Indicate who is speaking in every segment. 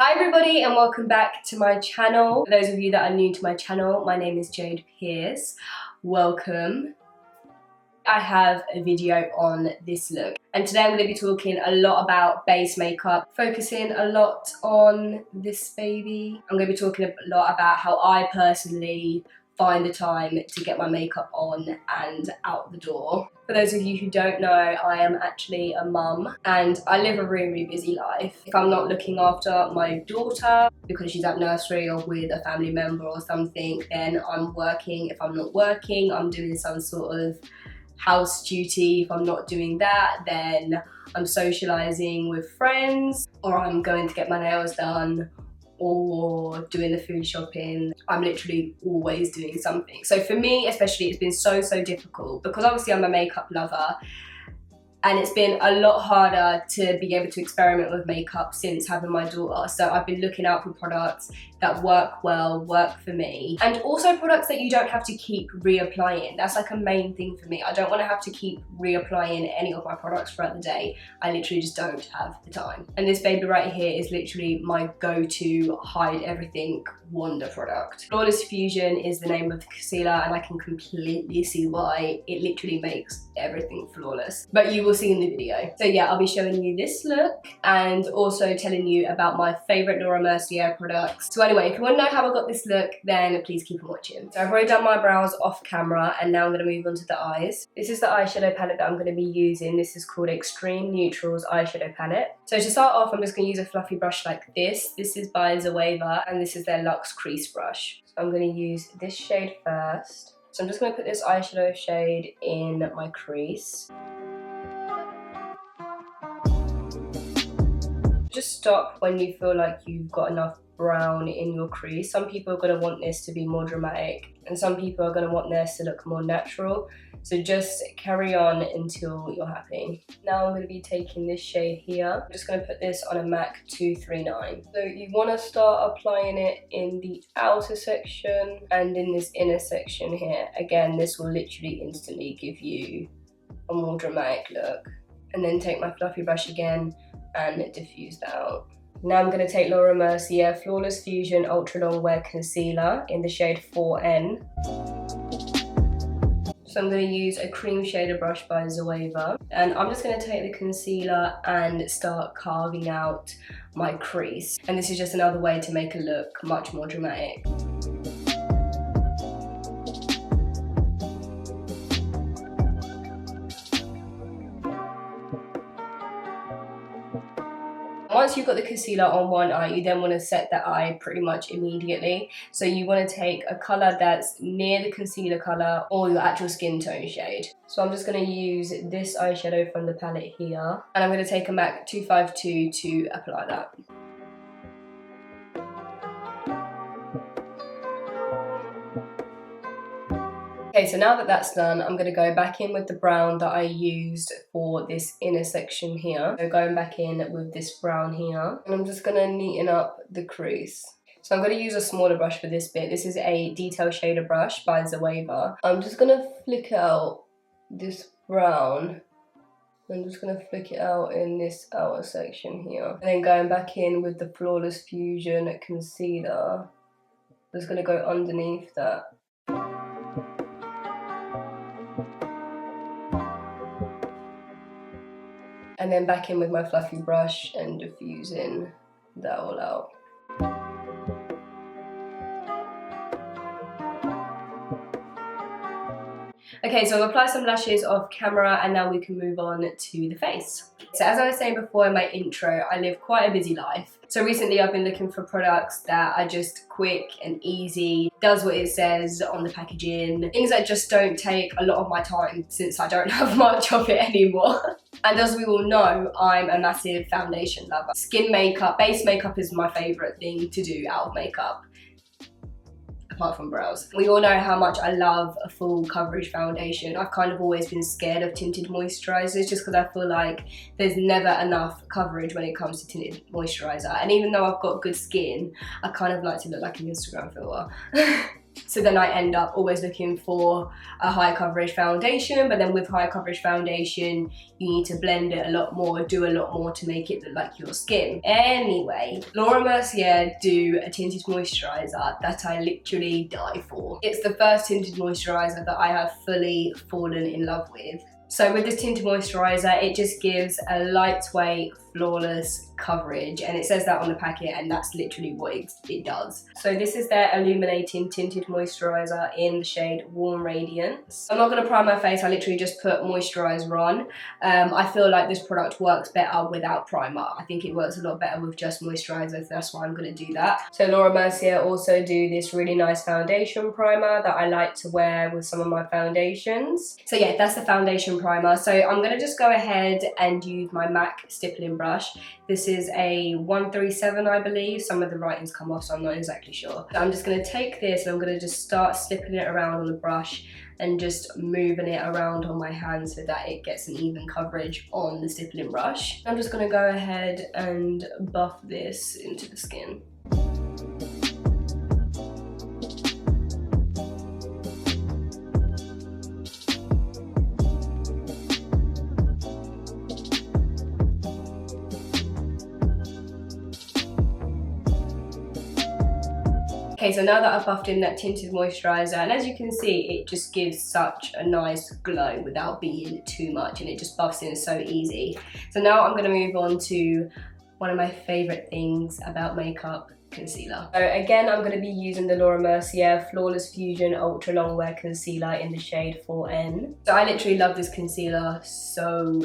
Speaker 1: Hi everybody and welcome back to my channel. For those of you that are new to my channel, my name is JaydePierce. Welcome. I have a video on this look and today I'm going to be talking a lot about base makeup, focusing a lot on this baby. I'm going to be talking a lot about how I personally find the time to get my makeup on and out the door. For those of you who don't know, I am actually a mum and I live a really busy life. If I'm not looking after my daughter because she's at nursery or with a family member or something, then I'm working. If I'm not working, I'm doing some sort of house duty. If I'm not doing that, then I'm socialising with friends, or I'm going to get my nails done, or doing the food shopping. I'm literally always doing something. So for me especially, it's been so difficult because obviously I'm a makeup lover and it's been a lot harder to be able to experiment with makeup since having my daughter. So I've been looking out for products that work well, work for me, and also products that you don't have to keep reapplying. That's like a main thing for me. I don't want to have to keep reapplying any of my products throughout the day. I literally just don't have the time. And this baby right here is literally my go-to hide everything wonder product. Flawless Fusion is the name of the concealer and I can completely see why. It literally makes everything flawless, but you will see in the video. So yeah, I'll be showing you this look and also telling you about my favorite Mercier products. So anyway, if you want to know how I got this look, then please keep on watching. So I've already done my brows off camera and now I'm going to move on to the eyes. This is the eyeshadow palette that I'm going to be using. This is called Extreme Neutrals eyeshadow palette. So to start off, I'm just going to use a fluffy brush like this. This is by EYESHADOW and this is their Luxe Crease brush. So I'm going to use this shade first. So I'm just going to put this eyeshadow shade in my crease. Just stop when you feel like you've got enough brown in your crease. Some people are going to want this to be more dramatic and some people are going to want theirs to look more natural. So just carry on until you're happy. Now I'm going to be taking this shade here. I'm just going to put this on a MAC 239. So you want to start applying it in the outer section and in this inner section here. Again, this will literally instantly give you a more dramatic look. And then take my fluffy brush again and diffuse that out. Now I'm going to take Mercier Flawless Fusion Ultra Long Wear Concealer in the shade 4N. So I'm going to use a cream shader brush by EYESHADOW and I'm just going to take the concealer and start carving out my crease. And this is just another way to make a look much more dramatic. Once you've got the concealer on one eye, you then want to set that eye pretty much immediately. So you want to take a colour that's near the concealer colour or your actual skin tone shade. So I'm just going to use this eyeshadow from the palette here. And I'm going to take a MAC 252 to apply that. Okay, so now that that's done, I'm going to go back in with the brown that I used for this inner section here. So going back in with this brown here, and I'm just going to neaten up the crease. So I'm going to use a smaller brush for this bit. This is a detail shader brush by EYESHADOW. I'm just going to flick out this brown. I'm just going to flick it out in this outer section here. And then going back in with the Flawless Fusion concealer. I'm just going to go underneath that. And then back in with my fluffy brush and diffusing that all out. Okay, so I've applied some lashes off camera and now we can move on to the face. So as I was saying before in my intro, I live quite a busy life. So recently I've been looking for products that are just quick and easy, does what it says on the packaging, things that just don't take a lot of my time since I don't have much of it anymore. And as we all know, I'm a massive foundation lover. Skin makeup, base makeup is my favourite thing to do out of makeup, apart from brows. We all know how much I love a full coverage foundation. I've kind of always been scared of tinted moisturisers just because I feel like there's never enough coverage when it comes to tinted moisturiser. And even though I've got good skin, I kind of like to look like an Instagram filter. So then I end up always looking for a high coverage foundation, but then with high coverage foundation, you need to blend it a lot more, do a lot more to make it look like your skin. Anyway, Laura Mercier do a tinted moisturiser that I literally die for. It's the first tinted moisturiser that I have fully fallen in love with. So with this tinted moisturiser, it just gives a lightweight, flawless coverage, and it says that on the packet, and that's literally what it does. So this is their illuminating tinted moisturiser in the shade Warm Radiance. I'm not going to prime my face, I literally just put moisturiser on. I feel like this product works better without primer. I think it works a lot better with just moisturiser, so that's why I'm going to do that. So Laura Mercier also do this really nice foundation primer that I like to wear with some of my foundations. So yeah, that's the foundation primer. So I'm going to just go ahead and use my MAC stippling brush. This is a 137, I believe. Some of the writings come off, so I'm not exactly sure. So I'm just going to take this and I'm going to just start slipping it around on the brush and just moving it around on my hand so that it gets an even coverage on the stippling brush. I'm just going to go ahead and buff this into the skin. Okay, so now that I've buffed in that tinted moisturiser, and as you can see, it just gives such a nice glow without being too much, and it just buffs in so easy. So now I'm going to move on to one of my favourite things about makeup, concealer. So again, I'm going to be using the Laura Mercier Flawless Fusion Ultra Long Wear Concealer in the shade 4N. So I literally love this concealer so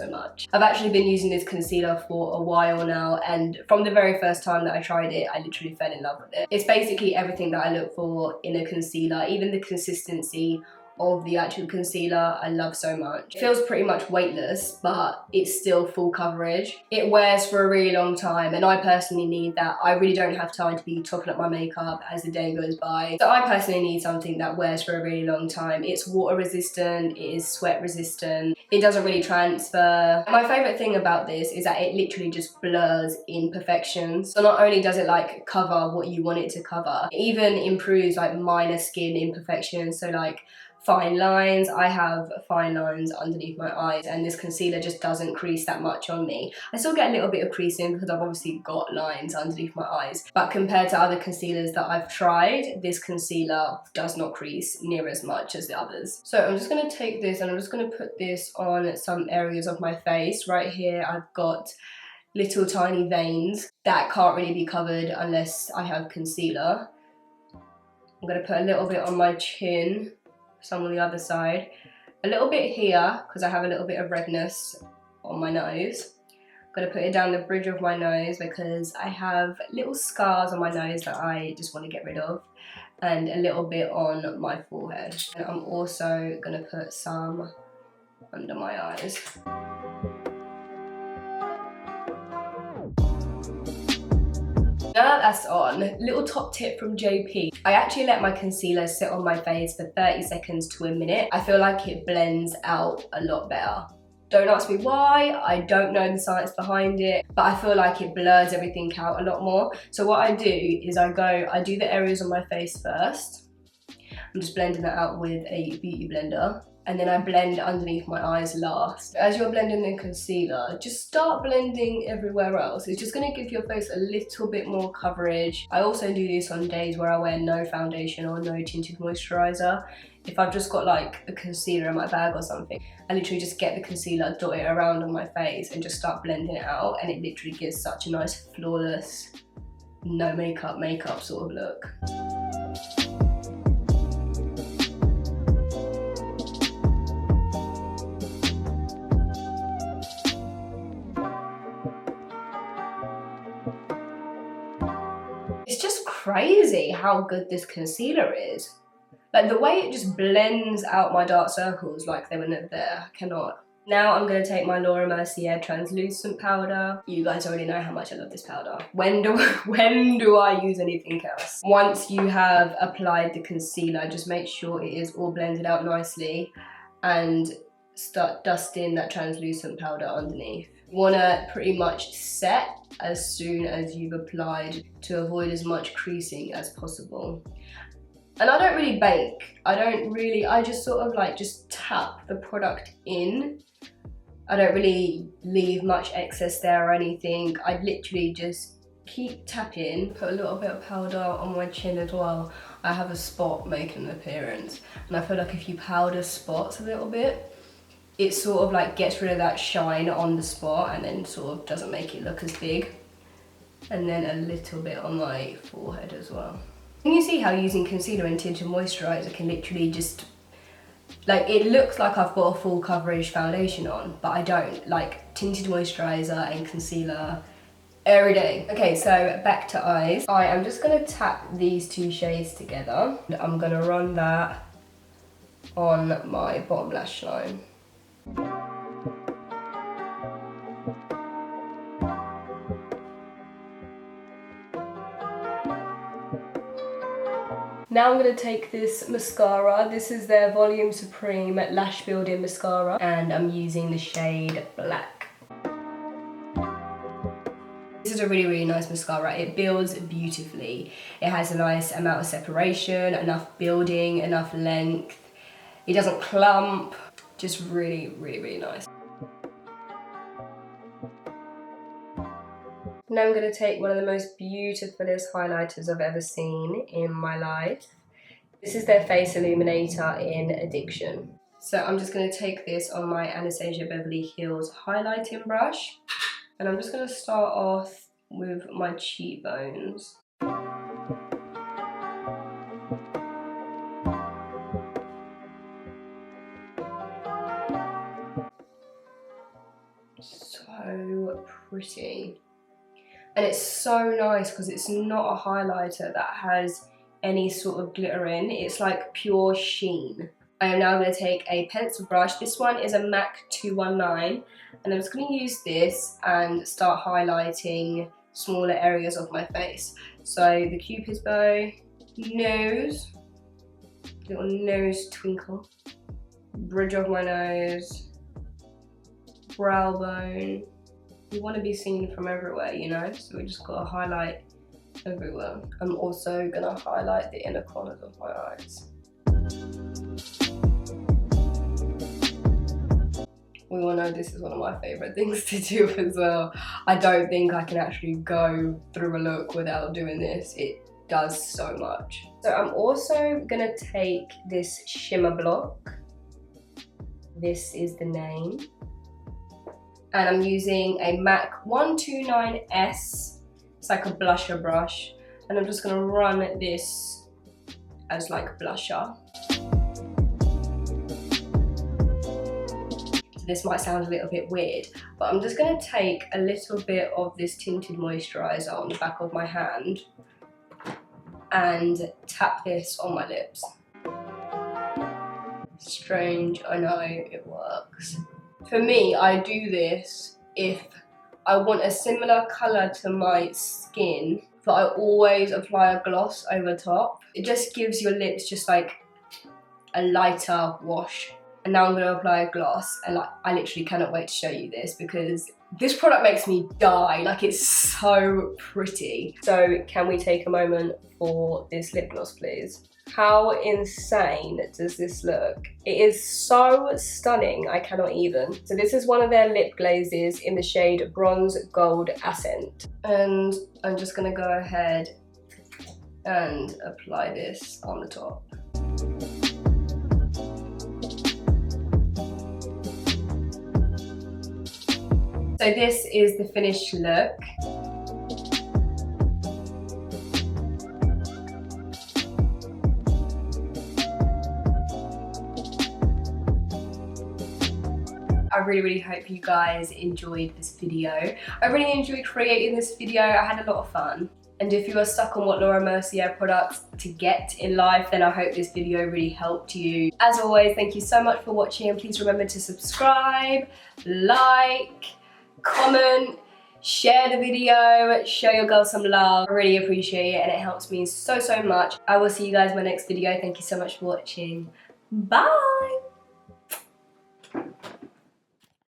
Speaker 1: much. I've actually been using this concealer for a while now, and from the very first time that I tried it, I literally fell in love with it. It's basically everything that I look for in a concealer, even the consistency of the actual concealer I love so much. It feels pretty much weightless, but it's still full coverage. It wears for a really long time, and I personally need that. I really don't have time to be topping up my makeup as the day goes by. So I personally need something that wears for a really long time. It's water resistant, it is sweat resistant, it doesn't really transfer. And my favourite thing about this is that it literally just blurs imperfections. So not only does it like cover what you want it to cover, it even improves like minor skin imperfections. So like fine lines. I have fine lines underneath my eyes, and this concealer just doesn't crease that much on me. I still get a little bit of creasing because I've obviously got lines underneath my eyes, but compared to other concealers that I've tried, this concealer does not crease near as much as the others. So I'm just going to take this and I'm just going to put this on some areas of my face. Right here I've got little tiny veins that can't really be covered unless I have concealer. I'm going to put a little bit on my chin, some on the other side, a little bit here because I have a little bit of redness on my nose. I'm going to put it down the bridge of my nose because I have little scars on my nose that I just want to get rid of, and a little bit on my forehead. And I'm also going to put some under my eyes. Now that that's on, little top tip from JP. I actually let my concealer sit on my face for 30 seconds to a minute. I feel like it blends out a lot better. Don't ask me why, I don't know the science behind it, but I feel like it blurs everything out a lot more. So what I do is I do the areas on my face first. I'm just blending that out with a beauty blender, and then I blend underneath my eyes last. As you're blending the concealer, just start blending everywhere else. It's just going to give your face a little bit more coverage. I also do this on days where I wear no foundation or no tinted moisturiser. If I've just got like a concealer in my bag or something, I literally just get the concealer, dot it around on my face and just start blending it out, and it literally gives such a nice flawless, no makeup sort of look. It's just crazy how good this concealer is. Like the way it just blends out my dark circles like they were never there. I cannot. Now I'm going to take my Laura Mercier translucent powder. You guys already know how much I love this powder. When do I use anything else? Once you have applied the concealer, just make sure it is all blended out nicely and start dusting that translucent powder underneath. You want to pretty much set as soon as you've applied to avoid as much creasing as possible. And I don't really bake. I just sort of like just tap the product in. I don't really leave much excess there or anything. I literally just keep tapping, put a little bit of powder on my chin as well. I have a spot making an appearance, and I feel like if you powder spots a little bit, it sort of like gets rid of that shine on the spot and then sort of doesn't make it look as big. And then a little bit on my forehead as well. Can you see how using concealer and tinted moisturiser can literally just, like, it looks like I've got a full coverage foundation on, but I don't. Like, tinted moisturiser and concealer every day. Okay, so back to eyes. I am just gonna tap these two shades together. I'm gonna run that on my bottom lash line. Now I'm going to take this mascara. This is their Volume Supreme Lash Building Mascara, and I'm using the shade Black. This is a really, really nice mascara. It builds beautifully. It has a nice amount of separation, enough building, enough length. It doesn't clump. Just really, really, really nice. Now I'm going to take one of the most beautifulest highlighters I've ever seen in my life. This is their Face Illuminator in Addiction. So I'm just going to take this on my Anastasia Beverly Hills highlighting brush. And I'm just going to start off with my cheekbones. So pretty. And it's so nice because it's not a highlighter that has any sort of glitter in. It's like pure sheen. I am now going to take a pencil brush. This one is a MAC 219, and I'm just going to use this and start highlighting smaller areas of my face. So the cupid's bow, nose, little nose twinkle, bridge of my nose, brow bone. You want to be seen from everywhere, you know, so we just got to highlight everywhere. I'm also going to highlight the inner corners of my eyes. We all know this is one of my favourite things to do as well. I don't think I can actually go through a look without doing this. It does so much. So I'm also going to take this shimmer block. This is the name. And I'm using a MAC 129S. It's like a blusher brush. And I'm just going to run this as like blusher. So this might sound a little bit weird, but I'm just going to take a little bit of this tinted moisturiser on the back of my hand and tap this on my lips. Strange, I know, it works. For me, I do this if I want a similar colour to my skin, but I always apply a gloss over top. It just gives your lips just like a lighter wash. And now I'm going to apply a gloss, and like, I literally cannot wait to show you this because this product makes me die. Like, it's so pretty. So can we take a moment for this lip gloss, please? How insane does this look? It is so stunning, I cannot even. So this is one of their lip glazes in the shade Bronze Gold Accent. And I'm just gonna go ahead and apply this on the top. So this is the finished look. I really, really hope you guys enjoyed this video. I really enjoyed creating this video. I had a lot of fun. And if you are stuck on what Laura Mercier products to get in life, then I hope this video really helped you. As always, thank you so much for watching, and please remember to subscribe, like, comment, share the video, show your girl some love. I really appreciate it and it helps me so, so much. I will see you guys in my next video. Thank you so much for watching. Bye!